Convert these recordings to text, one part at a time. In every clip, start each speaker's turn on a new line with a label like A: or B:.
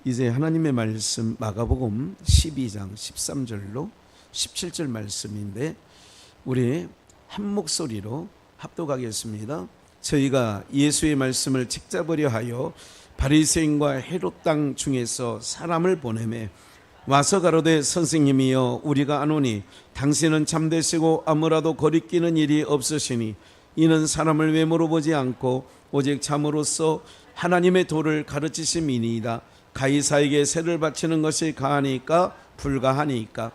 A: 이제 하나님의 말씀 마가복음 12장 13절로 17절 말씀인데 우리 한 목소리로 합독하겠습니다. 저희가 예수의 말씀을 책잡으려 하여 바리새인과 헤롯 땅 중에서 사람을 보내매 와서 가로되 선생님이여 우리가 아노니 당신은 참되시고 아무라도 거리끼는 일이 없으시니 이는 사람을 외모로 보지 않고 오직 참으로써 하나님의 도를 가르치심이니이다. 가이사에게 세를 바치는 것이 가하니까 불가하니까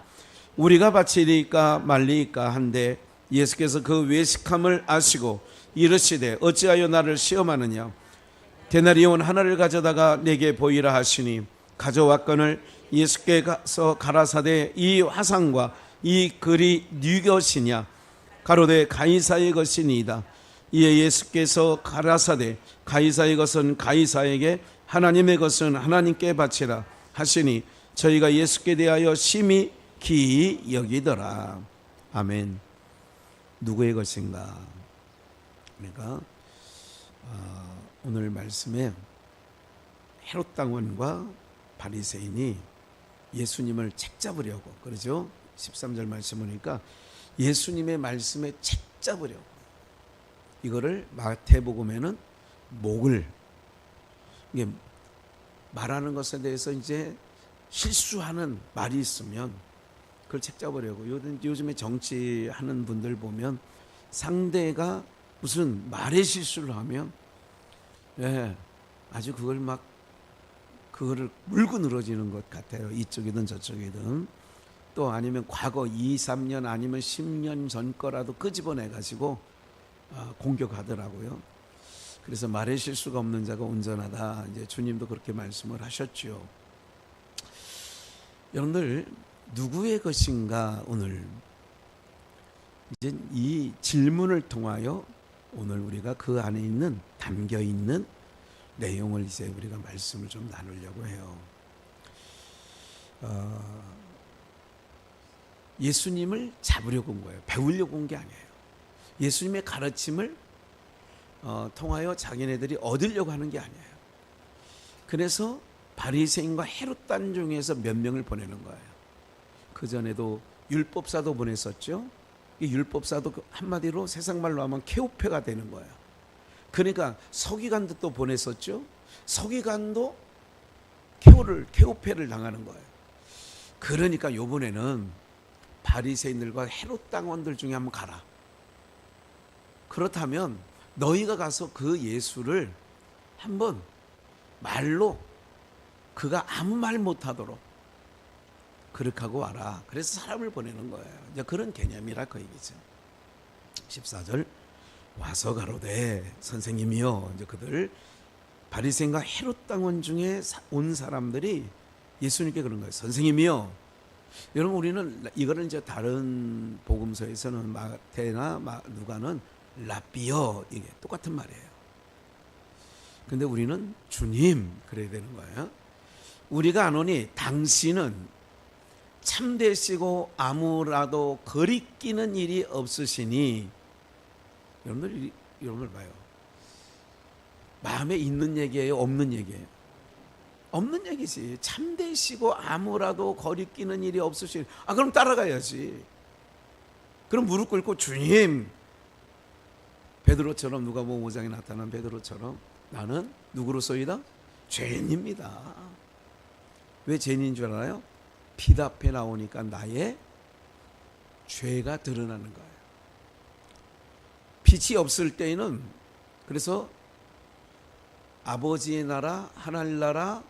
A: 우리가 바치리까 말리까 한데 예수께서 그 외식함을 아시고 이르시되 어찌하여 나를 시험하느냐 데나리온 하나를 가져다가 내게 보이라 하시니 가져왔거늘 예수께 가서 가라사대 이 화상과 이 글이 네 것이냐 가로되 가이사의 것이니이다. 이에 예수께서 가라사대 가이사의 것은 가이사에게 하나님의 것은 하나님께 바치라 하시니 저희가 예수께 대하여 심히 기이 여기더라. 아멘. 누구의 것인가? 그러니까 오늘 말씀에 헤롯 당원과 바리새인이 예수님을 책잡으려고 그러죠. 13절 말씀 보니까 예수님의 말씀에 책잡으려고 이거를 마태복음에는 목을 이게 말하는 것에 대해서 이제 실수하는 말이 있으면 그걸 책잡으려고 요즘에 정치하는 분들 보면 상대가 무슨 말의 실수를 하면 아주 그걸 막 그거를 물고 늘어지는 것 같아요. 이쪽이든 저쪽이든 또 아니면 과거 2, 3년 아니면 10년 전 거라도 끄집어내 가지고 공격하더라고요. 그래서 말의 실수가 없는 자가 온전하다. 이제 주님도 그렇게 말씀을 하셨죠. 여러분들 누구의 것인가 오늘 이제 이 질문을 통하여 오늘 우리가 그 안에 있는 담겨 있는 내용을 이제 우리가 말씀을 좀 나누려고 해요. 예수님을 잡으려고 온 거예요. 배우려고 온 게 아니에요. 예수님의 가르침을 통하여 자기네들이 얻으려고 하는 게 아니에요. 그래서 바리새인과 헤롯 땅 중에서 몇 명을 보내는 거예요. 그 전에도 율법사도 보냈었죠. 이 율법사도 한마디로 세상 말로 하면 케오페가 되는 거예요. 그러니까 서기관도 또 보냈었죠. 서기관도 케오페를 당하는 거예요. 그러니까 이번에는 바리새인들과 헤롯 당원들 중에 한번 가라. 그렇다면 너희가 가서 그 예수를 한번 말로 그가 아무 말 못하도록 그렇게 하고 와라. 그래서 사람을 보내는 거예요. 이제 그런 개념이라 그 얘기죠. 14절 와서 가로되 선생님이요. 이제 그들 바리새인과 헤롯 당원 중에 온 사람들이 예수님께 그런 거예요. 선생님이요. 여러분 우리는 이거를 이제 다른 복음서에서는 마태나 누가는 라비어 이게 똑같은 말이에요. 근데 우리는 주님 그래야 되는 거예요. 우리가 아노니 당신은 참되시고 아무라도 거리끼는 일이 없으시니 여러분들 봐요. 마음에 있는 얘기예요, 없는 얘기예요? 없는 얘기지. 참되시고 아무라도 거리끼는 일이 없으시니 그럼 따라가야지. 그럼 무릎 꿇고 주님 베드로처럼 누가복음 5장에 나타난 베드로처럼 나는 누구로소이다? 죄인입니다. 왜 죄인인 줄 알아요? 빛 앞에 나오니까 나의 죄가 드러나는 거예요. 빛이 없을 때에는 그래서 아버지의 나라 하나님 나라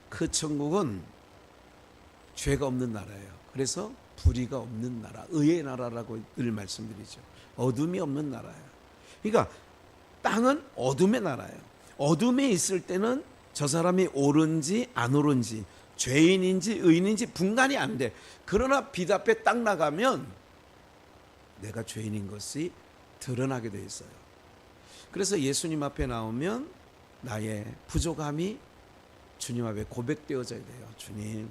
A: 그 천국은 죄가 없는 나라예요. 그래서 불의가 없는 나라, 의의 나라라고 늘 말씀드리죠. 어둠이 없는 나라예요. 그러니까 땅은 어둠의 나라예요. 어둠에 있을 때는 저 사람이 옳은지 안 옳은지 죄인인지 의인인지 분간이 안 돼. 그러나 빛 앞에 딱 나가면 내가 죄인인 것이 드러나게 돼 있어요. 그래서 예수님 앞에 나오면 나의 부족함이 주님 앞에 고백되어져야 돼요. 주님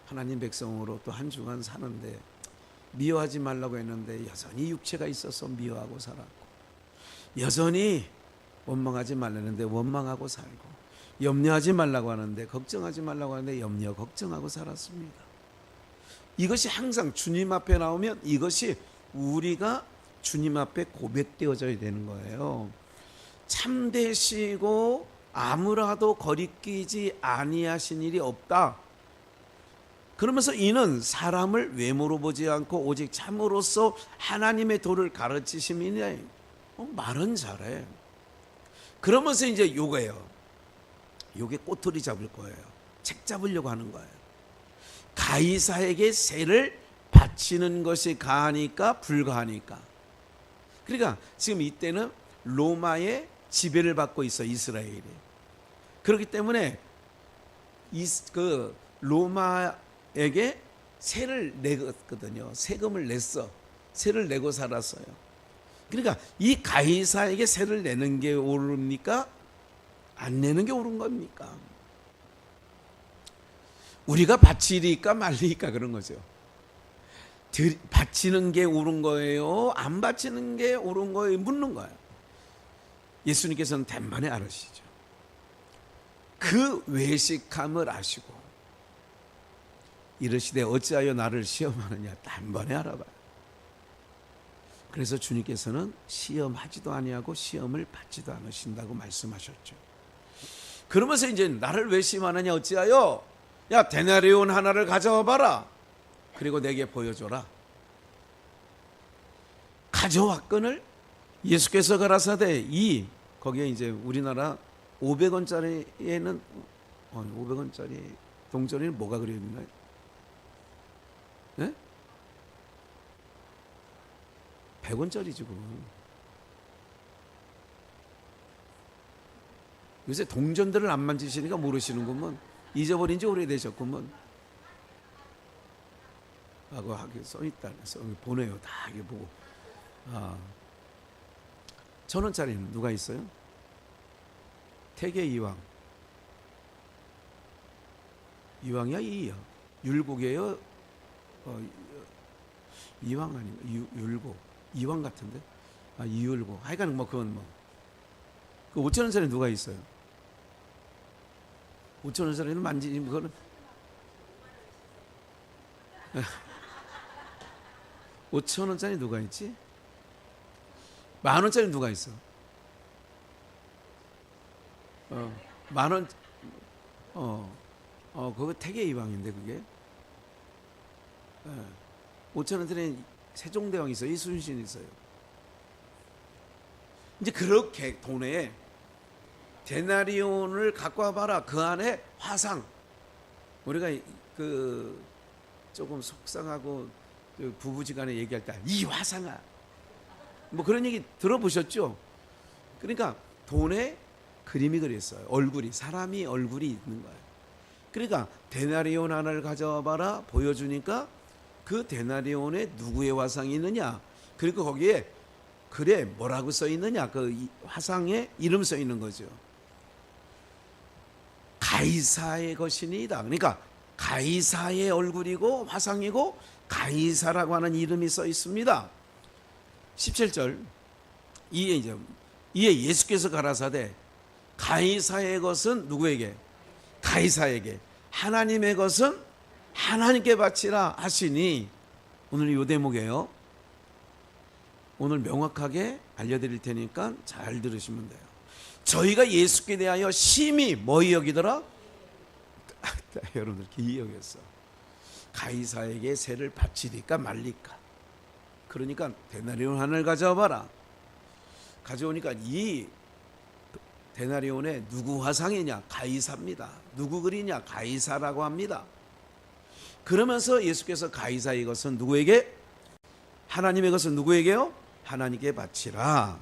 A: 하나님 백성으로 또 한 주간 사는데 미워하지 말라고 했는데 여전히 육체가 있어서 미워하고 살았고 여전히 원망하지 말라는데 원망하고 살고 염려하지 말라고 하는데, 걱정하지 말라고 하는데 염려 걱정하고 살았습니다. 이것이 항상 주님 앞에 나오면 이것이 우리가 주님 앞에 고백되어져야 되는 거예요. 참되시고 아무라도 거리끼지 아니하신 일이 없다. 그러면서 이는 사람을 외모로 보지 않고 오직 참으로서 하나님의 도를 가르치심이냐. 말은 잘해. 그러면서 이제 요거예요. 요게 꼬투리 잡을 거예요. 책 잡으려고 하는 거예요. 가이사에게 세를 바치는 것이 가하니까 불가하니까. 그러니까 지금 이때는 로마의 지배를 받고 있어, 이스라엘이. 그렇기 때문에 로마에게 세를 내거든요. 세금을 냈어. 세를 내고 살았어요. 그러니까 이 가이사에게 세를 내는 게 옳습니까? 안 내는 게 옳은 겁니까? 우리가 바치리까 말리까 그런 거죠. 바치는 게 옳은 거예요? 안 바치는 게 옳은 거예요? 묻는 거예요. 예수님께서는 단번에 알으시죠. 그 외식함을 아시고 이르시되 어찌하여 나를 시험하느냐, 단번에 알아봐요. 그래서 주님께서는 시험하지도 아니하고 시험을 받지도 않으신다고 말씀하셨죠. 그러면서 이제 나를 왜 시험하느냐, 어찌하여 야 데나리온 하나를 가져와 봐라. 그리고 내게 보여줘라. 가져왔건을 예수께서 가라사대 거기에 이제 우리나라 500원짜리에는 500원짜리 동전에는 뭐가 그려 있나요? 네? 100원짜리 지금. 요새 동전들을 안 만지시니까 모르시는구먼. 잊어버린 지 오래되셨구먼. 라고 하게 써있다. 보내요. 다 이게 보고. 1,000원짜리는 누가 있어요? 태계 이왕. 이왕이야, 이야. 율곡이에요. 이왕 아닌가? 율곡. 이왕 같은데? 이율곡. 하여간 그건 그 5,000원짜리 누가 있어요? 5,000원짜리는 만지면 그거는 5,000원짜리 누가 있지? 10,000원짜리 누가 있어? 10,000원. 그거 태계 이왕인데 그게. 5,000원짜리 세종대왕이 있어요. 이순신이 있어요. 이제 그렇게 돈에 데나리온을 갖고 와봐라. 그 안에 화상. 우리가 조금 속상하고 부부지간에 얘기할 때 이 화상아, 뭐 그런 얘기 들어보셨죠? 그러니까 돈에 그림이 그렸어요. 얼굴이, 사람이 얼굴이 있는 거예요. 그러니까 데나리온 하나를 가져와봐라 보여주니까 그 데나리온에 누구의 화상이 있느냐, 그리고 거기에 글에 뭐라고 써 있느냐, 그 화상에 이름 써 있는 거죠. 가이사의 것이니이다. 그러니까 가이사의 얼굴이고 화상이고 가이사라고 하는 이름이 써 있습니다. 17절. 이에 예수께서 가라사대 가이사의 것은 누구에게? 가이사에게. 하나님의 것은 하나님께 바치라 하시니. 오늘 이 대목이에요. 오늘 명확하게 알려드릴 테니까 잘 들으시면 돼요. 저희가 예수께 대하여 심히 뭐이 여기더라? 여러분들 기이 여겼어. 가이사에게 세를 바치리까 말리까. 그러니까 데나리온 하나를 가져와봐라. 가져오니까 이 데나리온에 누구 화상이냐? 가이사입니다. 누구 그리냐? 가이사라고 합니다. 그러면서 예수께서 가이사의 것은 누구에게? 하나님의 것은 누구에게요? 하나님께 바치라.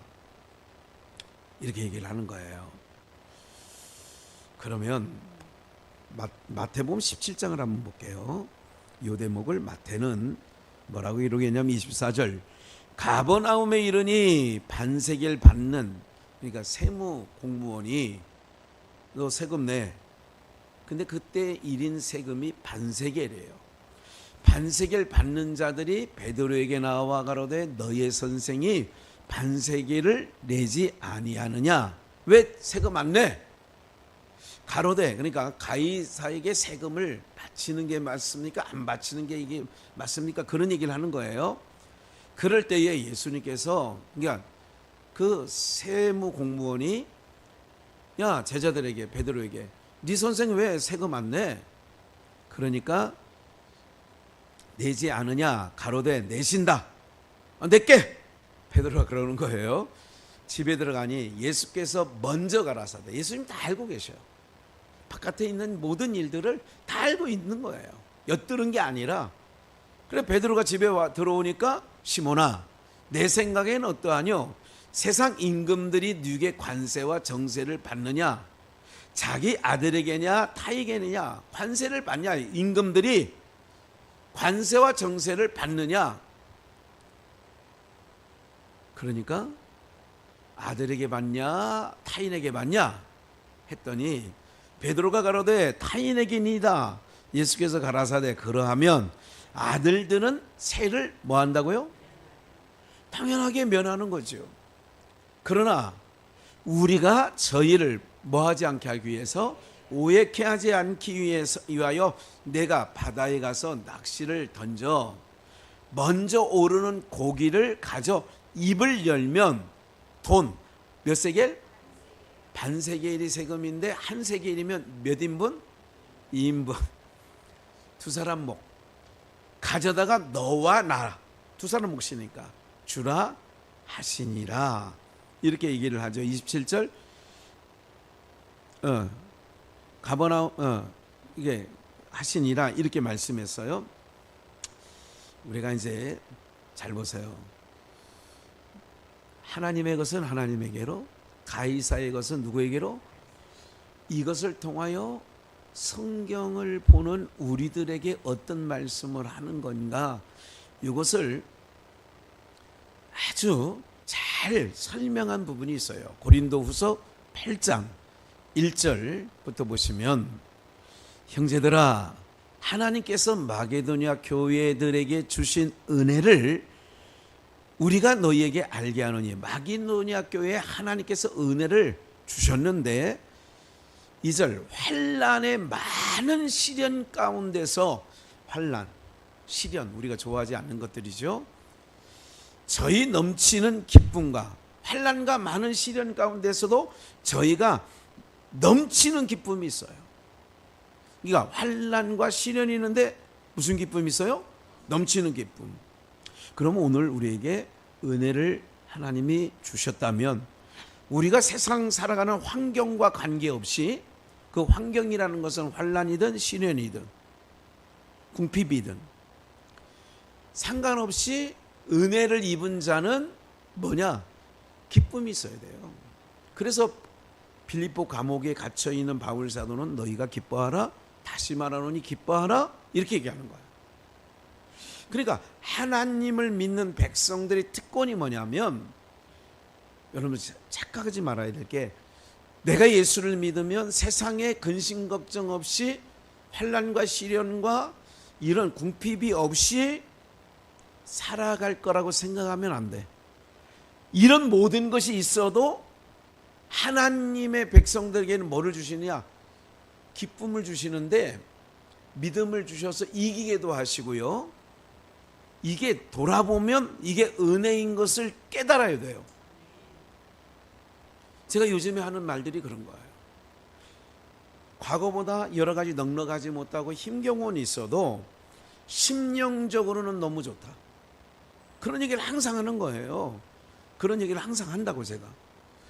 A: 이렇게 얘기를 하는 거예요. 그러면 마태복음 17장을 한번 볼게요. 이 대목을 마태는 뭐라고 기록했냐면 24절. 가버나움에 이르니 반세겔 받는, 그러니까 세무 공무원이 너 세금 내. 근데 그때 1인 세금이 반세겔이에요. 반세겔 받는 자들이 베드로에게 나와 가로되 너의 선생이 반세겔을 내지 아니하느냐? 왜 세금 안 내? 가로되, 그러니까 가이사에게 세금을 바치는 게 맞습니까? 안 바치는 게 이게 맞습니까? 그런 얘기를 하는 거예요. 그럴 때에 예수님께서, 그러니까 그 세무 공무원이 야, 제자들에게, 베드로에게, 네 선생 왜 세금 안 내? 그러니까 내지 않으냐? 가로되 내신다. 낼게. 베드로가 그러는 거예요. 집에 들어가니 예수께서 먼저 가라사대. 예수님 다 알고 계셔요. 바깥에 있는 모든 일들을 다 알고 있는 거예요. 엿들은 게 아니라. 그래 베드로가 집에 들어오니까 시몬아, 내 생각에는 어떠하뇨? 세상 임금들이 네게 관세와 정세를 받느냐? 자기 아들에게냐 타에게느냐? 관세를 받냐? 임금들이 관세와 정세를 받느냐? 그러니까 아들에게 받냐 타인에게 받냐 했더니 베드로가 가로되 타인에게니이다. 예수께서 가라사대 그러하면 아들들은 세를 뭐 한다고요? 당연하게 면하는 거죠. 그러나 우리가 저희를 뭐하지 않게 하기 위해서, 오해케 하지 않기 위하여 내가 바다에 가서 낚시를 던져 먼저 오르는 고기를 가져 입을 열면 돈 몇 세겔? 반 세겔이 세금인데 한 세겔이면 몇 인분? 2인분. 두 사람 목 가져다가 너와 나 두 사람 몫이니까 주라 하시니라. 이렇게 얘기를 하죠. 27절 가버나움 이게 하시니라 이렇게 말씀했어요. 우리가 이제 잘 보세요. 하나님의 것은 하나님에게로, 가이사의 것은 누구에게로? 이것을 통하여 성경을 보는 우리들에게 어떤 말씀을 하는 건가, 이것을 아주 잘 설명한 부분이 있어요. 고린도후서 8장 1절부터 보시면, 형제들아, 하나님께서 마게도냐 교회들에게 주신 은혜를 우리가 너희에게 알게 하노니. 마게도냐 교회에 하나님께서 은혜를 주셨는데 2절 환난의 많은 시련 가운데서, 환난, 시련 우리가 좋아하지 않는 것들이죠. 저희 넘치는 기쁨과, 환난과 많은 시련 가운데서도 저희가 넘치는 기쁨이 있어요. 그러니까 환난과 시련이 있는데 무슨 기쁨이 있어요? 넘치는 기쁨. 그러면 오늘 우리에게 은혜를 하나님이 주셨다면 우리가 세상 살아가는 환경과 관계없이, 그 환경이라는 것은 환난이든 시련이든 궁핍이든 상관없이 은혜를 입은 자는 뭐냐? 기쁨이 있어야 돼요. 그래서 빌립보 감옥에 갇혀 있는 바울 사도는 너희가 기뻐하라, 다시 말하노니 기뻐하라, 이렇게 얘기하는 거예요. 그러니까 하나님을 믿는 백성들의 특권이 뭐냐면, 여러분 착각하지 말아야 될 게, 내가 예수를 믿으면 세상에 근심 걱정 없이, 환난과 시련과 이런 궁핍이 없이 살아갈 거라고 생각하면 안 돼. 이런 모든 것이 있어도 하나님의 백성들에게는 뭐를 주시느냐? 기쁨을 주시는데, 믿음을 주셔서 이기게도 하시고요. 이게 돌아보면 이게 은혜인 것을 깨달아야 돼요. 제가 요즘에 하는 말들이 그런 거예요. 과거보다 여러 가지 넉넉하지 못하고 힘겨운 있어도 심령적으로는 너무 좋다. 그런 얘기를 항상 하는 거예요. 그런 얘기를 항상 한다고 제가.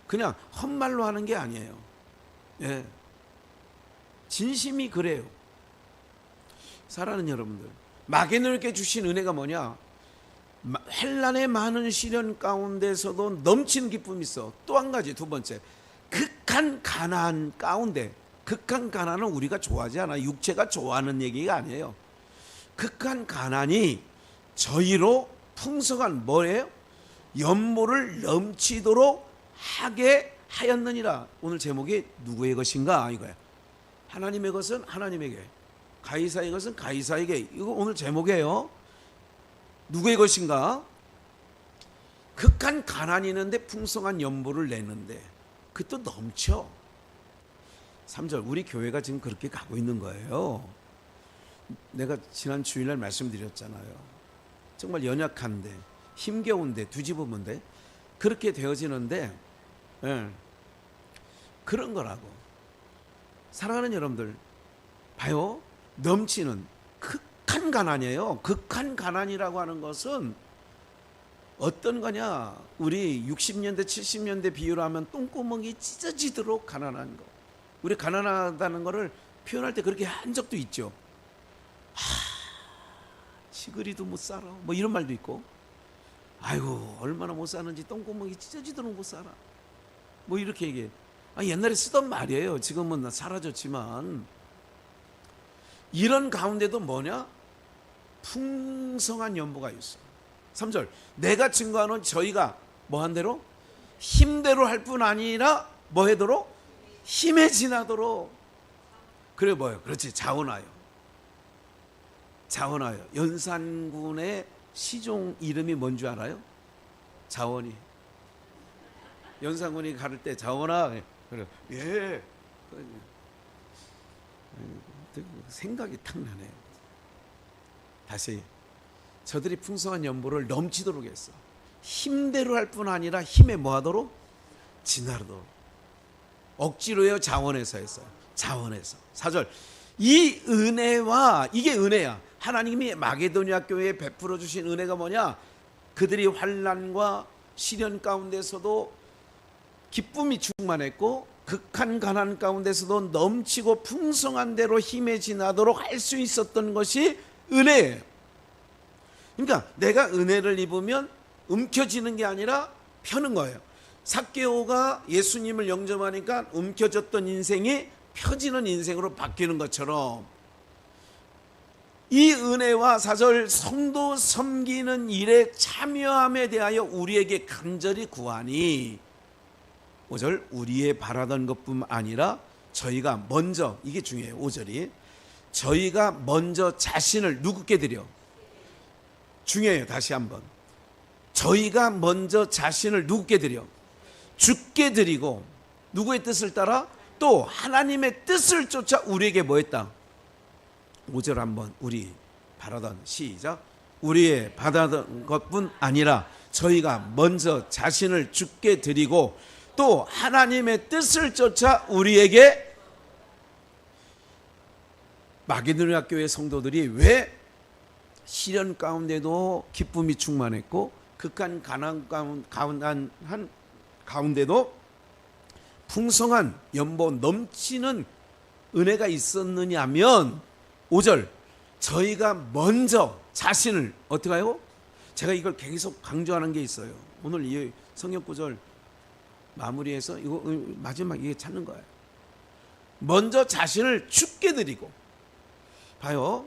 A: 그냥 헛말로 하는 게 아니에요. 예. 진심이 그래요. 사랑하는 여러분들, 마게도냐께 주신 은혜가 뭐냐? 환난의 많은 시련 가운데서도 넘치는 기쁨이 있어. 또 한 가지, 두 번째, 극한 가난 가운데, 극한 가난은 우리가 좋아하지 않아. 육체가 좋아하는 얘기가 아니에요. 극한 가난이 저희로 풍성한 뭐예요? 연모를 넘치도록 하게 하였느니라. 오늘 제목이 누구의 것인가 이거야. 하나님의 것은 하나님에게, 가이사의 것은 가이사에게. 이거 오늘 제목이에요. 누구의 것인가? 극한 가난이 있는데 풍성한 연보를 내는데 그것도 넘쳐. 3절 우리 교회가 지금 그렇게 가고 있는 거예요. 내가 지난 주일날 말씀드렸잖아요. 정말 연약한데 힘겨운데 뒤집으면 돼 그렇게 되어지는데 그런 거라고. 사랑하는 여러분들 봐요. 넘치는 극한 가난이에요. 극한 가난이라고 하는 것은 어떤 거냐, 우리 60년대 70년대 비유로 하면 똥구멍이 찢어지도록 가난한 거. 우리 가난하다는 거를 표현할 때 그렇게 한 적도 있죠. 지그리도 못 살아 뭐 이런 말도 있고, 아이고 얼마나 못 사는지 똥구멍이 찢어지도록 못 살아 뭐 이렇게 얘기해. 옛날에 쓰던 말이에요. 지금은 사라졌지만 이런 가운데도 뭐냐, 풍성한 연보가 있어. 3절 내가 증거하는 저희가 뭐한 대로 힘대로 할 뿐 아니라 뭐 하도록 힘에 지나도록. 그래 뭐예요? 그렇지, 자원하여. 자원하여. 연산군의 시종 이름이 뭔 줄 알아요? 자원이. 연산군이 가를 때 자원아 그래. 예. 생각이 탁 나네요. 다시 저들이 풍성한 연보를 넘치도록 했어. 힘대로 할 뿐 아니라 힘에 뭐하도록 지나도록. 억지로요, 자원해서 했어요. 자원해서. 4절 이 은혜와, 이게 은혜야. 하나님이 마게도니아 교회에 베풀어 주신 은혜가 뭐냐, 그들이 환난과 시련 가운데서도 기쁨이 충만했고 극한 가난 가운데서도 넘치고 풍성한 대로 힘에 지나도록 할 수 있었던 것이 은혜예요. 그러니까 내가 은혜를 입으면 움켜쥐는 게 아니라 펴는 거예요. 삭개오가 예수님을 영접하니까 움켜졌던 인생이 펴지는 인생으로 바뀌는 것처럼 이 은혜와 4절 성도 섬기는 일에 참여함에 대하여 우리에게 간절히 구하니, 5절 우리의 바라던 것뿐만 아니라 저희가 먼저, 이게 중요해요. 5절이 저희가 먼저 자신을 누구께 드려, 중요해요. 다시 한번 저희가 먼저 자신을 누구께 드려, 주께 드리고 누구의 뜻을 따라 또 하나님의 뜻을 쫓아 우리에게 뭐 했다. 5절 한번 우리 바라던, 시작, 우리의 바라던 것뿐 아니라 저희가 먼저 자신을 주께 드리고 또 하나님의 뜻을 쫓아 우리에게. 마게도니아 교회 성도들이 왜 시련 가운데도 기쁨이 충만했고 극한 가난 가운데도 풍성한 연보 넘치는 은혜가 있었느냐면, 5절 저희가 먼저 자신을 어떻게 해요? 제가 이걸 계속 강조하는 게 있어요. 오늘 이 성경 구절 마무리해서 이거 마지막 이게 찾는 거예요. 먼저 자신을 주께 드리고. 봐요,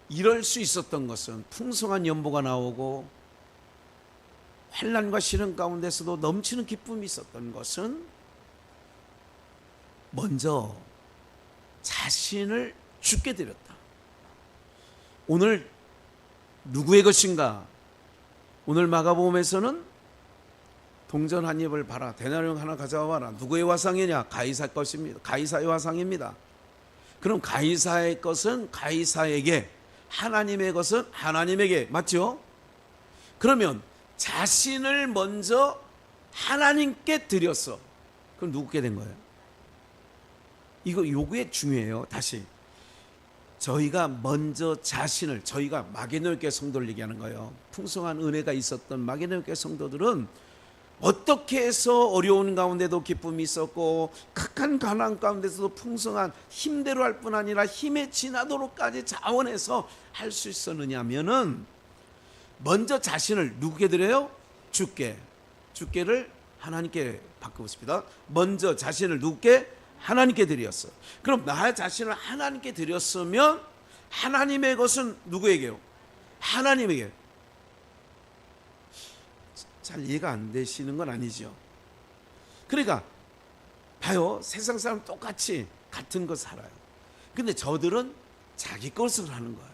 A: 이럴 수 있었던 것은 풍성한 연보가 나오고 환난과 시련 가운데서도 넘치는 기쁨이 있었던 것은 먼저 자신을 주께 드렸다. 오늘 누구의 것인가? 오늘 마가복음에서는 동전 한 입을 봐라, 데나리온 하나 가져와라. 누구의 화상이냐? 가이사 것입니다. 가이사의 화상입니다. 그럼 가이사의 것은 가이사에게, 하나님의 것은 하나님에게, 맞죠? 그러면 자신을 먼저 하나님께 드렸어. 그럼 누구께 된 거예요? 이거 요게 중요해요. 다시 저희가 먼저 자신을, 저희가 마게도니아 교회 성도를 얘기하는 거예요. 풍성한 은혜가 있었던 마게도니아 교회 성도들은 어떻게 해서 어려운 가운데도 기쁨이 있었고 극한 가난 가운데서도 풍성한 힘대로 할 뿐 아니라 힘에 지나도록까지 자원해서 할 수 있었느냐면은 먼저 자신을 누구께 드려요? 주께. 주께를 하나님께 바꿔보십니다. 먼저 자신을 누구께? 하나님께 드렸어. 그럼 나 자신을 하나님께 드렸으면 하나님의 것은 누구에게요? 하나님에게. 잘 이해가 안 되시는 건 아니죠. 그러니까 봐요, 세상 사람 똑같이 같은 것 살아요. 근데 저들은 자기 것을 하는 거예요.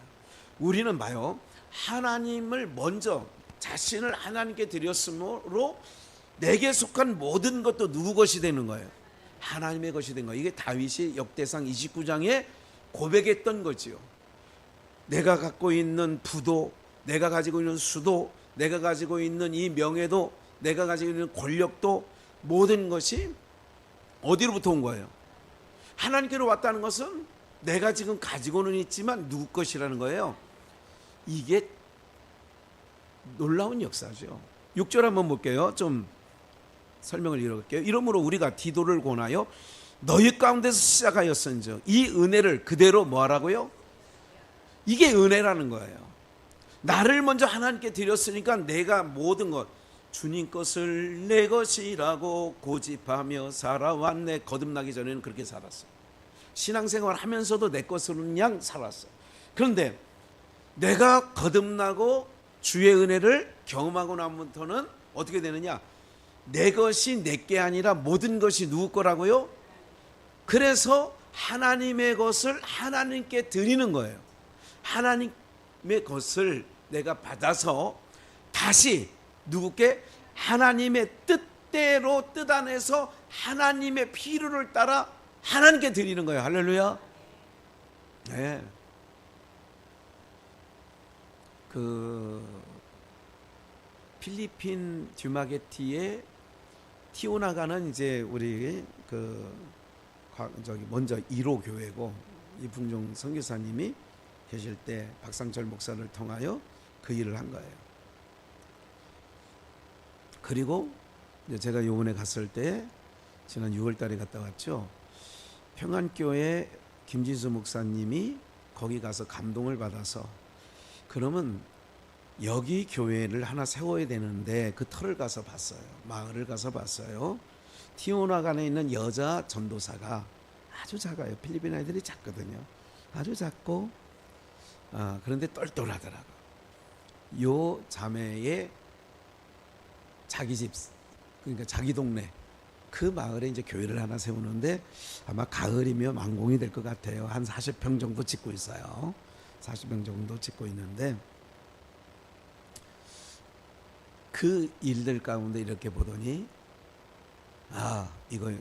A: 우리는 봐요, 하나님을 먼저 자신을 하나님께 드렸으므로 내게 속한 모든 것도 누구 것이 되는 거예요? 하나님의 것이 된 거. 이게 다윗이 역대상 29장에 고백했던 거지요. 내가 갖고 있는 부도, 내가 가지고 있는 수도, 내가 가지고 있는 이 명예도, 내가 가지고 있는 권력도, 모든 것이 어디로부터 온 거예요? 하나님께로 왔다는 것은 내가 지금 가지고는 있지만 누구 것이라는 거예요. 이게 놀라운 역사죠. 6절 한번 볼게요. 좀 설명을 이뤄갈게요. 이러므로 우리가 디도를 권하여 너희 가운데서 시작하였은즉 이 은혜를 그대로 뭐하라고요? 이게 은혜라는 거예요. 나를 먼저 하나님께 드렸으니까 내가 모든 것, 주님 것을 내 것이라고 고집하며 살아왔네. 거듭나기 전에는 그렇게 살았어요. 신앙생활 하면서도 내 것으로 그냥 살았어요. 그런데 내가 거듭나고 주의 은혜를 경험하고 나면부터는 어떻게 되느냐? 내 것이 내게 아니라 모든 것이 누구 거라고요? 그래서 하나님의 것을 하나님께 드리는 거예요. 하나님의 것을 내가 받아서 다시 누구께? 하나님의 뜻대로 뜻 안에서 하나님의 필요를 따라 하나님께 드리는 거예요. 할렐루야. 네. 그 필리핀 듀마게티의 티오나가는 이제 우리 저기 먼저 1호 교회고, 이풍종 선교사님이 계실 때 박상철 목사를 통하여 그 일을 한 거예요. 그리고 제가 요번에 갔을 때 지난 6월 달에 갔다 왔죠. 평안교회 김지수 목사님이 거기 가서 감동을 받아서, 그러면 여기 교회를 하나 세워야 되는데 그 터를 가서 봤어요. 마을을 가서 봤어요. 티오나간에 있는 여자 전도사가 아주 작아요. 필리핀 아이들이 작거든요. 아주 작고 그런데 똘똘하더라고. 요 자매의 자기 집, 그러니까 자기 동네 그 마을에 이제 교회를 하나 세우는데 아마 가을이면 완공이 될 것 같아요. 한 40평 정도 짓고 있어요. 40평 정도 짓고 있는데 그 일들 가운데 이렇게 보더니 이거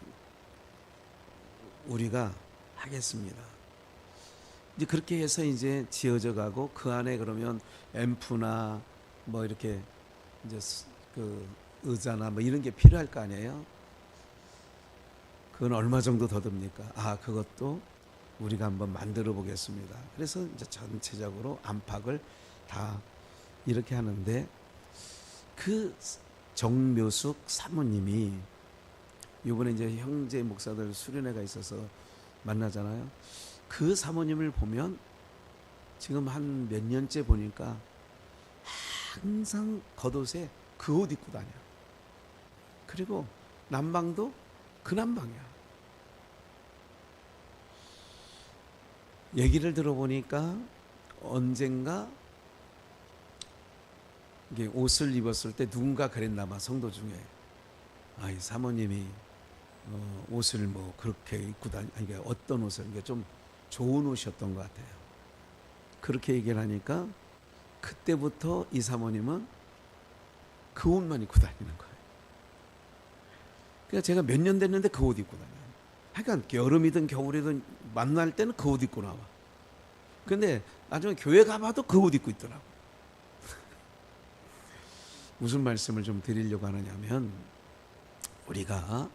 A: 우리가 하겠습니다. 이제 그렇게 해서 이제 지어져 가고, 그 안에 그러면 앰프나 뭐 이렇게 이제 그 의자나 뭐 이런 게 필요할 거 아니에요. 그건 얼마 정도 더 듭니까? 그것도 우리가 한번 만들어 보겠습니다. 그래서 이제 전체적으로 안팎을 다 이렇게 하는데, 그 정묘숙 사모님이 이번에 이제 형제 목사들 수련회가 있어서 만나잖아요. 그 사모님을 보면 지금 한 몇 년째 보니까 항상 겉옷에 그 옷 입고 다녀. 그리고 난방도 그 난방이야. 얘기를 들어보니까 언젠가 이게 옷을 입었을 때 누군가 그랬나봐, 성도 중에. 이 사모님이 옷을 뭐 그렇게 입고 그러니까 어떤 옷을, 그러니까 좀 좋은 옷이었던 것 같아요. 그렇게 얘기를 하니까 그때부터 이 사모님은 그 옷만 입고 다니는 거예요. 그러니까 제가 몇 년 됐는데 그 옷 입고 다녀요. 하여간 여름이든 겨울이든 만날 때는 그 옷 입고 나와. 근데 나중에 교회 가봐도 그 옷 입고 있더라고. 무슨 말씀을 좀 드리려고 하느냐면, 우리가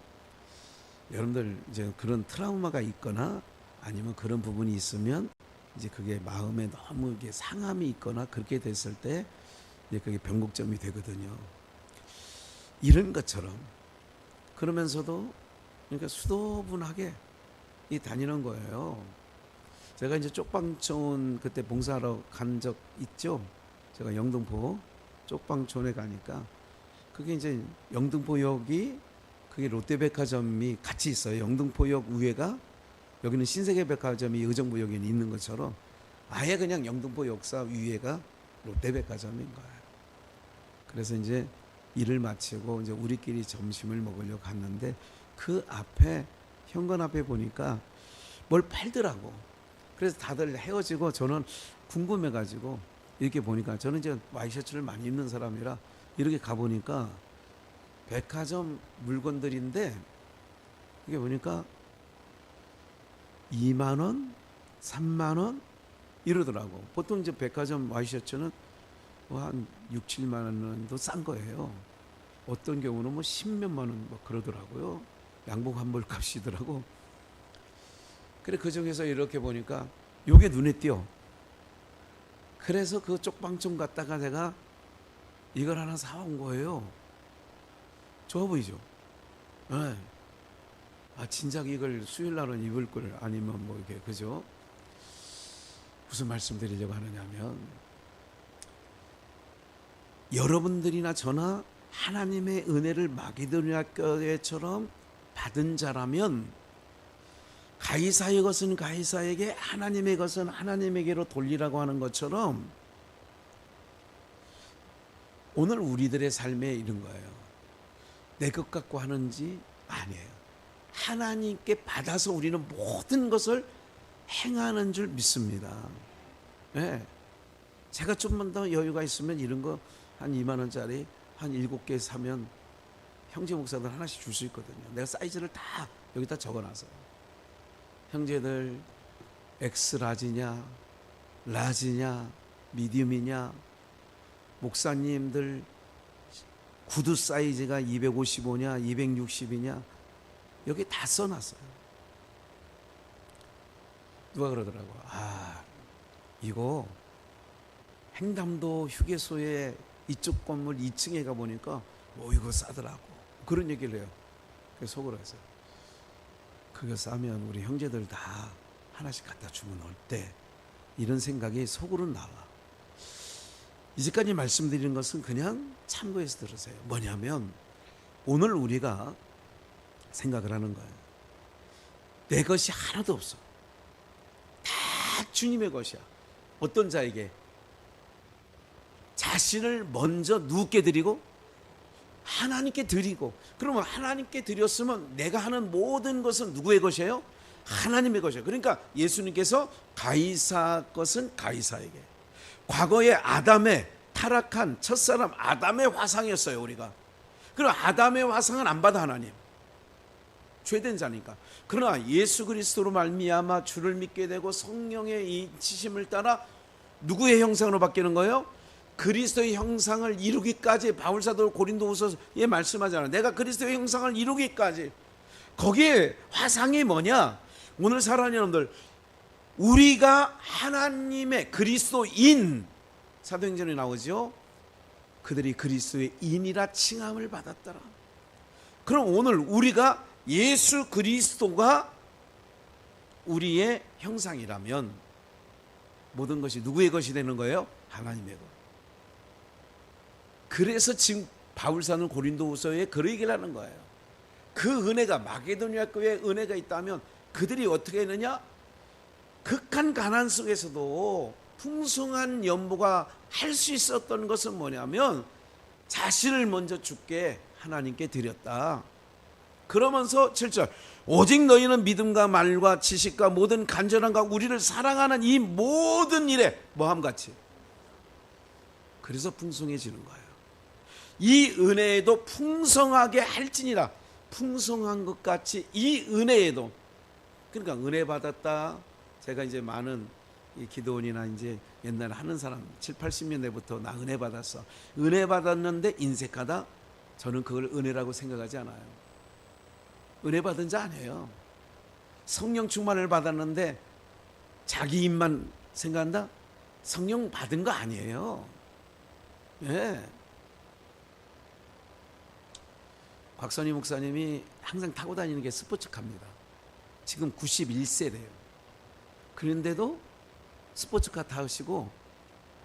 A: 여러분들 이제 그런 트라우마가 있거나 아니면 그런 부분이 있으면 이제 그게 마음에 너무 이게 상함이 있거나 그렇게 됐을 때 이제 그게 변곡점이 되거든요. 이런 것처럼 그러면서도 그러니까 수도분하게 다니는 거예요. 제가 이제 쪽방촌 그때 봉사하러 간 적 있죠. 제가 영등포 쪽방촌에 가니까 그게 이제 영등포역이 그게 롯데백화점이 같이 있어요. 영등포역 위에가, 여기는 신세계백화점이 의정부역에 있는 것처럼 아예 그냥 영등포 역사 위에가 롯데백화점인 거예요. 그래서 이제 일을 마치고 이제 우리끼리 점심을 먹으려고 갔는데 그 앞에 현관 앞에 보니까 뭘 팔더라고. 그래서 다들 헤어지고 저는 궁금해가지고 이렇게 보니까, 저는 이제 와이셔츠를 많이 입는 사람이라 이렇게 가보니까 백화점 물건들인데 이게 보니까 2만 원, 3만 원 이러더라고. 보통 이제 백화점 와이셔츠는 뭐 한 6, 7만 원도 싼 거예요. 어떤 경우는 뭐 10몇만 원 뭐 그러더라고요. 양복 한 벌 값이더라고. 그래 그 중에서 이렇게 보니까 요게 눈에 띄어. 그래서 그 쪽방촌 갔다가 내가 이걸 하나 사온 거예요. 좋아 보이죠? 네. 아 진작 이걸 수요일 날은 입을 걸 아니면 뭐 이게 그죠? 무슨 말씀드리려고 하느냐면 여러분들이나 저나 하나님의 은혜를 마게도냐 교회처럼 받은 자라면 가이사의 것은 가이사에게 하나님의 것은 하나님에게로 돌리라고 하는 것처럼 오늘 우리들의 삶에 이런 거예요. 내 것 갖고 하는지 아니에요. 하나님께 받아서 우리는 모든 것을 행하는 줄 믿습니다. 네. 제가 좀만 더 여유가 있으면 이런 거 한 2만 원짜리 한 7개 사면 형제 목사들 하나씩 줄 수 있거든요. 내가 사이즈를 다 여기다 적어놔서 형제들 엑스라지냐 라지냐 미디움이냐 목사님들 구두 사이즈가 255냐 260이냐 여기 다 써놨어요. 누가 그러더라고. 아 이거 횡담도 휴게소에 이쪽 건물 2층에 가보니까 이거 싸더라고 그런 얘기를 해요. 그래서 속으로 했어요. 그거 싸면 우리 형제들 다 하나씩 갖다 주면 어때? 이런 생각이 속으로 나와. 이제까지 말씀드리는 것은 그냥 참고해서 들으세요. 뭐냐면 오늘 우리가 생각을 하는 거예요. 내 것이 하나도 없어. 다 주님의 것이야. 어떤 자에게? 자신을 먼저 누구께 드리고 하나님께 드리고. 그러면 하나님께 드렸으면 내가 하는 모든 것은 누구의 것이에요? 하나님의 것이에요. 그러니까 예수님께서 가이사 것은 가이사에게. 과거에 아담의 타락한 첫사람 아담의 화상이었어요. 우리가. 그럼 아담의 화상은 안 받아 하나님. 죄된 자니까. 그러나 예수 그리스도로 말미암아 주를 믿게 되고 성령의 이 지심을 따라 누구의 형상으로 바뀌는 거예요? 그리스도의 형상을 이루기까지. 바울사도 고린도후서에 말씀하잖아요. 내가 그리스도의 형상을 이루기까지. 거기에 화상이 뭐냐? 오늘 사랑하는 여러분들, 우리가 하나님의 그리스도인, 사도행전에 나오죠. 그들이 그리스도의 인이라 칭함을 받았더라. 그럼 오늘 우리가 예수 그리스도가 우리의 형상이라면 모든 것이 누구의 것이 되는 거예요? 하나님의 것. 그래서 지금 바울사는 고린도후서에 그런 얘기를 하는 거예요. 그 은혜가 마게도냐 교회에 은혜가 있다면 그들이 어떻게 했느냐? 극한 가난 속에서도 풍성한 연보가 할 수 있었던 것은 뭐냐면 자신을 먼저 주께 하나님께 드렸다. 그러면서 7절 오직 너희는 믿음과 말과 지식과 모든 간절함과 우리를 사랑하는 이 모든 일에 뭐함같이. 그래서 풍성해지는 거예요. 이 은혜에도 풍성하게 할지니라. 풍성한 것 같이 이 은혜에도. 그러니까 은혜 받았다. 제가 이제 많은 이 기도원이나 이제 옛날에 하는 사람 7, 80년대부터 나 은혜 받았어. 은혜 받았는데 인색하다? 저는 그걸 은혜라고 생각하지 않아요. 은혜 받은 자 아니에요. 성령 충만을 받았는데 자기 입만 생각한다? 성령 받은 거 아니에요. 예. 곽선희 목사님이 항상 타고 다니는 게 스포츠카입니다. 지금 91세래요. 그런데도 스포츠카 타시고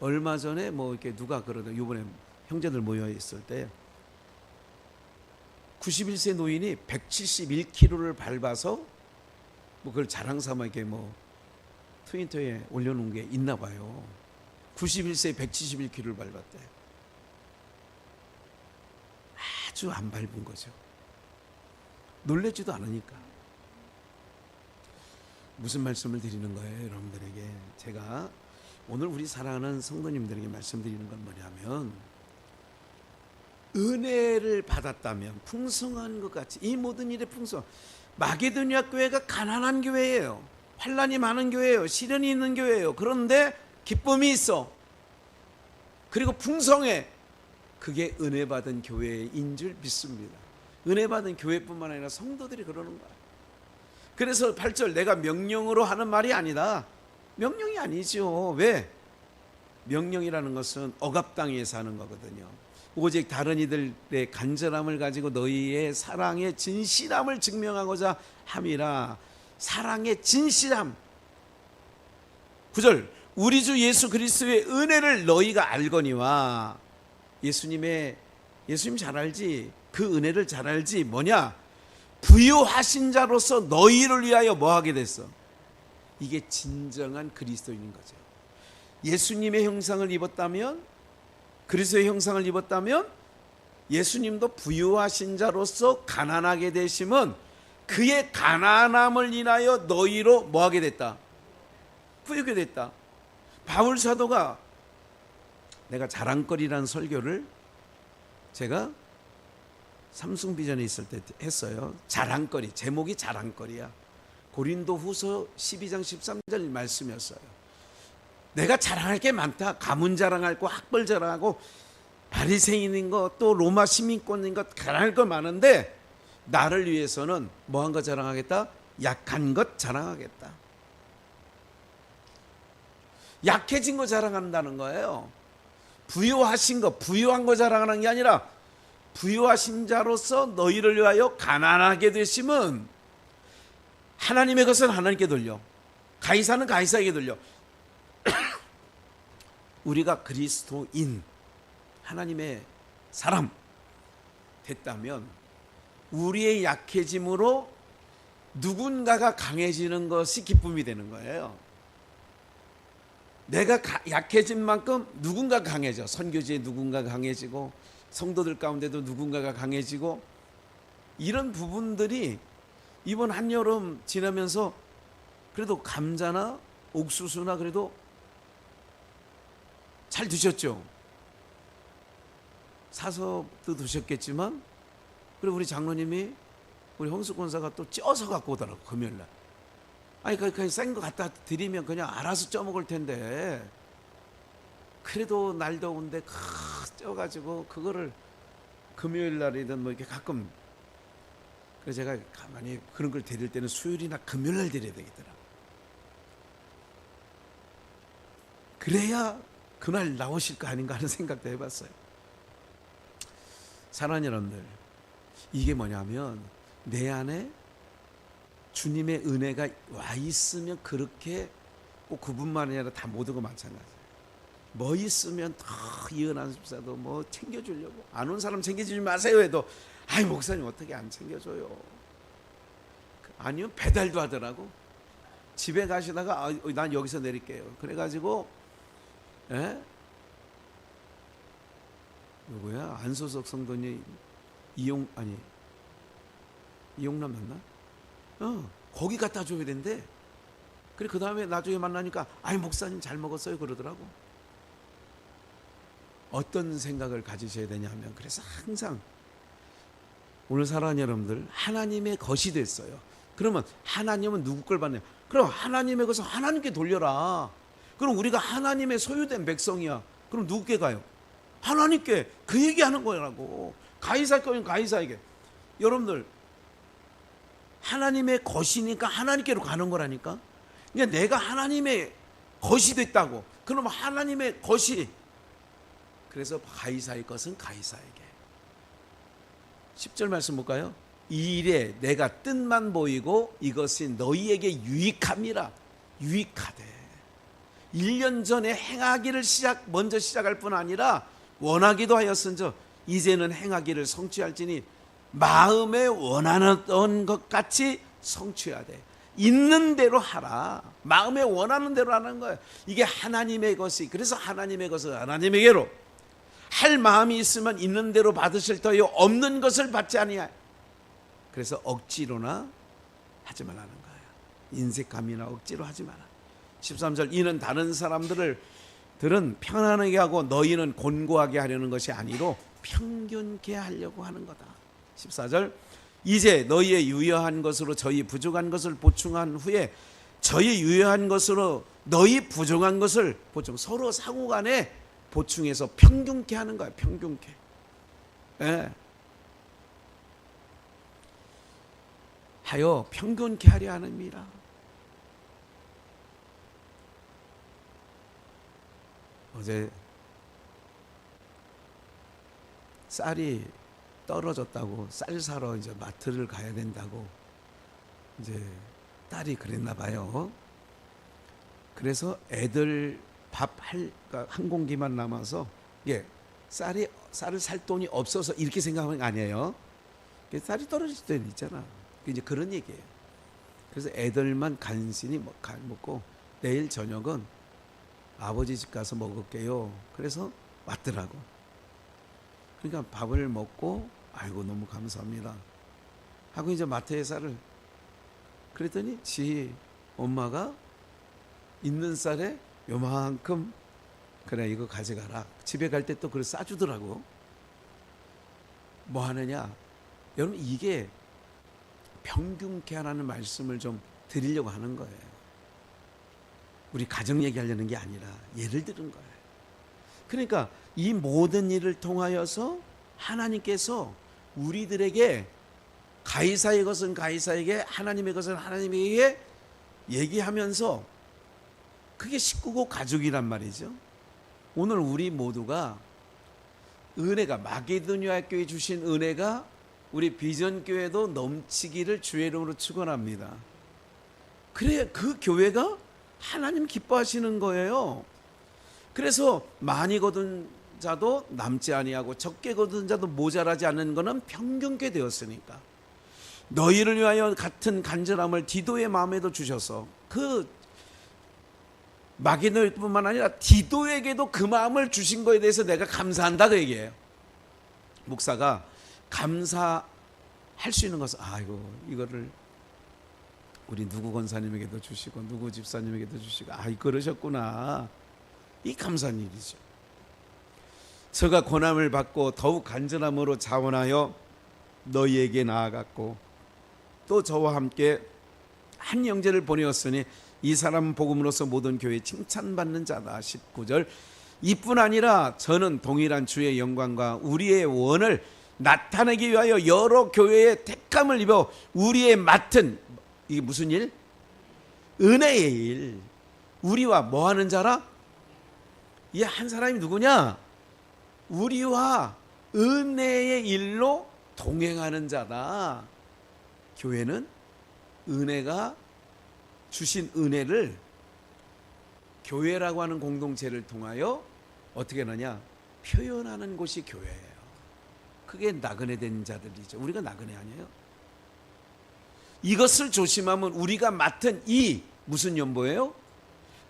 A: 얼마 전에 뭐 이렇게 누가 그러다 이번에 형제들 모여 있을 때 91세 노인이 171km를 밟아서 뭐 그걸 자랑 삼아 이렇게 뭐 트윈터에 올려놓은 게 있나 봐요. 91세에 171km를 밟았대. 아주 안 밟은 거죠. 놀라지도 않으니까. 무슨 말씀을 드리는 거예요, 여러분들에게? 제가 오늘 우리 사랑하는 성도님들에게 말씀드리는 건 뭐냐면 은혜를 받았다면 풍성한 것 같이 이 모든 일에 풍성. 마게도니아 교회가 가난한 교회예요. 환난이 많은 교회예요. 시련이 있는 교회예요. 그런데 기쁨이 있어. 그리고 풍성해. 그게 은혜 받은 교회인 줄 믿습니다. 은혜 받은 교회뿐만 아니라 성도들이 그러는 거야. 그래서 8절, 내가 명령으로 하는 말이 아니다. 명령이 아니죠. 왜? 명령이라는 것은 억압당해서 하는 거거든요. 오직 다른 이들의 간절함을 가지고 너희의 사랑의 진실함을 증명하고자 함이라. 사랑의 진실함. 9절, 우리 주 예수 그리스도의 은혜를 너희가 알거니와. 예수님 잘 알지? 그 은혜를 잘 알지? 뭐냐? 부요하신 자로서 너희를 위하여 뭐 하게 됐어? 이게 진정한 그리스도인인 거죠. 예수님의 형상을 입었다면, 그리스도의 형상을 입었다면 예수님도 부유하신 자로서 가난하게 되심은 그의 가난함을 인하여 너희로 뭐하게 됐다? 부유하게 됐다. 바울 사도가, 내가 자랑거리라는 설교를 제가 삼승비전에 있을 때 했어요. 자랑거리, 제목이 자랑거리야. 고린도 후서 12장 13절 말씀이었어요. 내가 자랑할 게 많다. 가문 자랑할 거, 학벌 자랑하고, 바리새인인 거, 또 로마 시민권인 것, 자랑할 거 많은데 나를 위해서는 뭐한 거 자랑하겠다? 약한 것 자랑하겠다. 약해진 거 자랑한다는 거예요. 부유하신 거, 부유한 거 자랑하는 게 아니라 부유하신 자로서 너희를 위하여 가난하게 되심은 하나님의 것은 하나님께 돌려, 가이사는 가이사에게 돌려. 우리가 그리스도인, 하나님의 사람 됐다면 우리의 약해짐으로 누군가가 강해지는 것이 기쁨이 되는 거예요. 내가 약해진 만큼 누군가 강해져. 선교지에 누군가 강해지고, 성도들 가운데도 누군가가 강해지고, 이런 부분들이 이번 한여름 지나면서 그래도 감자나 옥수수나 그래도 잘 드셨죠? 사서도 드셨겠지만, 그리고 우리 장로님이, 우리 홍수 권사가 또 쪄서 갖고 오더라고, 금요일날. 아니, 그냥 센 거 갖다 드리면 그냥 알아서 쪄 먹을 텐데, 그래도 날 더운데 쪄가지고 그거를 금요일날이든 뭐 이렇게 가끔, 그래서 제가 가만히 그런 걸 드릴 때는 수요일이나 금요일날 드려야 되겠더라. 그래야 그날 나오실 거 아닌가 하는 생각도 해봤어요. 사랑하는 여러분들, 이게 뭐냐면 내 안에 주님의 은혜가 와 있으면, 그렇게 꼭 그분만이 아니라 다 모든 거 마찬가지예요. 뭐 있으면 이은한 집사도 뭐 챙겨주려고, 안 온 사람 챙겨주지 마세요 해도, 아이 목사님 어떻게 안 챙겨줘요? 아니면 배달도 하더라고. 집에 가시다가 난 여기서 내릴게요. 그래가지고, 누구야? 안소석 성도님, 이용남 맞나? 거기 갖다 줘야 된대. 그래, 그 다음에 나중에 만나니까, 아이 목사님 잘 먹었어요 그러더라고. 어떤 생각을 가지셔야 되냐면, 그래서 항상 오늘 사랑하는 여러분들, 하나님의 것이 됐어요. 그러면 하나님은 누구 걸 받냐? 그럼 하나님의 것을 하나님께 돌려라. 그럼 우리가 하나님의 소유된 백성이야. 그럼 누구께 가요? 하나님께. 그 얘기하는 거라고. 가이사 거는 가이사에게. 여러분들, 하나님의 것이니까 하나님께로 가는 거라니까. 그러니까 내가 하나님의 것이 됐다고. 그러면 하나님의 것이, 그래서 가이사의 것은 가이사에게. 10절 말씀 볼까요? 이 일에 내가 뜻만 보이고 이것이 너희에게 유익함이라. 유익하되. 1년 전에 행하기를 먼저 시작할 뿐 아니라 원하기도 하였은저 이제는 행하기를 성취할지니 마음에 원하는 것 같이 성취하되. 있는 대로 하라. 마음에 원하는 대로 하는 거예요. 이게 하나님의 것이. 그래서 하나님의 것을 하나님에게로 할 마음이 있으면 있는 대로 받으실 터요 없는 것을 받지 아니하여. 그래서 억지로나 하지 말라는 거예요. 인색감이나 억지로 하지 마라. 13절, 이는 다른 사람들은 편안하게 하고 너희는 곤고하게 하려는 것이 아니로 평균케 하려고 하는 거다. 14절, 이제 너희의 유효한 것으로 저희 부족한 것을 보충한 후에 저희 유효한 것으로 너희 부족한 것을 보충, 서로 상호간에 보충해서 평균케 하는 거야. 평균케. 예. 하여 평균케 하려 하느니라. 어제 쌀이 떨어졌다고 쌀 사러 이제 마트를 가야 된다고 이제 딸이 그랬나 봐요. 그래서 애들 밥 한 공기만 남아서 예, 쌀을 살 돈이 없어서 이렇게 생각하는 거 아니에요. 쌀이 떨어질 때는 있잖아. 이제 그런 얘기예요. 그래서 애들만 간신히 먹고 내일 저녁은 아버지 집 가서 먹을게요. 그래서 왔더라고. 그러니까 밥을 먹고 아이고 너무 감사합니다 하고 이제 마트에 쌀을, 그랬더니 지 엄마가 있는 쌀에 요만큼 그래 이거 가져가라. 집에 갈 때 또 그걸 싸주더라고. 뭐 하느냐, 여러분 이게 평균케 하라는 말씀을 좀 드리려고 하는 거예요. 우리 가정 얘기하려는 게 아니라 예를 들은 거예요. 그러니까 이 모든 일을 통하여서 하나님께서 우리들에게 가이사의 것은 가이사에게, 하나님의 것은 하나님에게 얘기하면서 그게 식구고 가족이란 말이죠. 오늘 우리 모두가 은혜가, 마게도니아 교회 주신 은혜가 우리 비전교회도 넘치기를 주의 이름으로 축원합니다. 그래, 그 교회가 하나님 기뻐하시는 거예요. 그래서 많이 거둔 자도 남지 아니하고 적게 거둔 자도 모자라지 않는 것은 평균케 되었으니까 너희를 위하여 같은 간절함을 디도의 마음에도 주셔서, 그 마게도니아뿐만 아니라 디도에게도 그 마음을 주신 거에 대해서 내가 감사한다 그 얘기예요. 목사가 감사할 수 있는 것은 아이고 이거를 우리 누구 권사님에게도 주시고 누구 집사님에게도 주시고 그러셨구나, 이 감사한 일이죠. 저가 고난을 받고 더욱 간절함으로 자원하여 너희에게 나아갔고 또 저와 함께 한 형제를 보내었으니 이 사람은 복음으로서 모든 교회에 칭찬받는 자다. 19절. 이뿐 아니라 저는 동일한 주의 영광과 우리의 원을 나타내기 위하여 여러 교회의 택함을 입어 우리의 맡은, 이게 무슨 일? 은혜의 일. 우리와 뭐 하는 자라? 이 한 사람이 누구냐? 우리와 은혜의 일로 동행하는 자다. 교회는 은혜가 주신 은혜를 교회라고 하는 공동체를 통하여 어떻게 하느냐? 표현하는 곳이 교회예요. 그게 나그네 된 자들이죠. 우리가 나그네 아니에요. 이것을 조심하면 우리가 맡은 이 무슨 연보예요?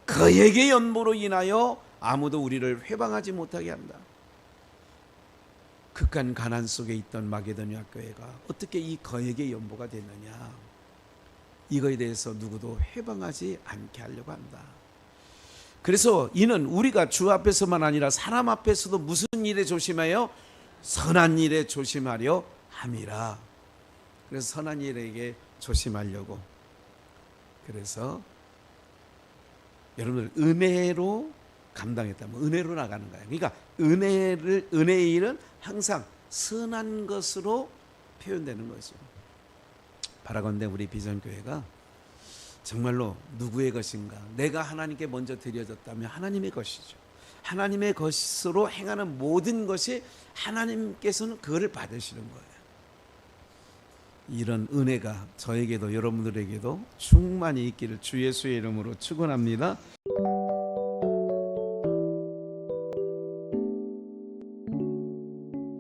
A: 그에게 연보로 인하여 아무도 우리를 회방하지 못하게 한다. 극한 가난 속에 있던 마게도니아 교회가 어떻게 이 거액의 연보가 됐느냐, 이거에 대해서 누구도 회방하지 않게 하려고 한다. 그래서 이는 우리가 주 앞에서만 아니라 사람 앞에서도 무슨 일에 조심해요? 선한 일에 조심하려 함이라. 그래서 선한 일에게 조심하려고, 그래서 여러분들 은혜로 감당했다면 은혜로 나가는 거예요. 그러니까 은혜의 일은 항상 선한 것으로 표현되는 거죠. 바라건대 우리 비전교회가 정말로 누구의 것인가, 내가 하나님께 먼저 드려졌다면 하나님의 것이죠. 하나님의 것으로 행하는 모든 것이 하나님께서는 그거를 받으시는 거예요. 이런 은혜가 저에게도 여러분들에게도 충만히 있기를 주 예수의 이름으로 축원합니다.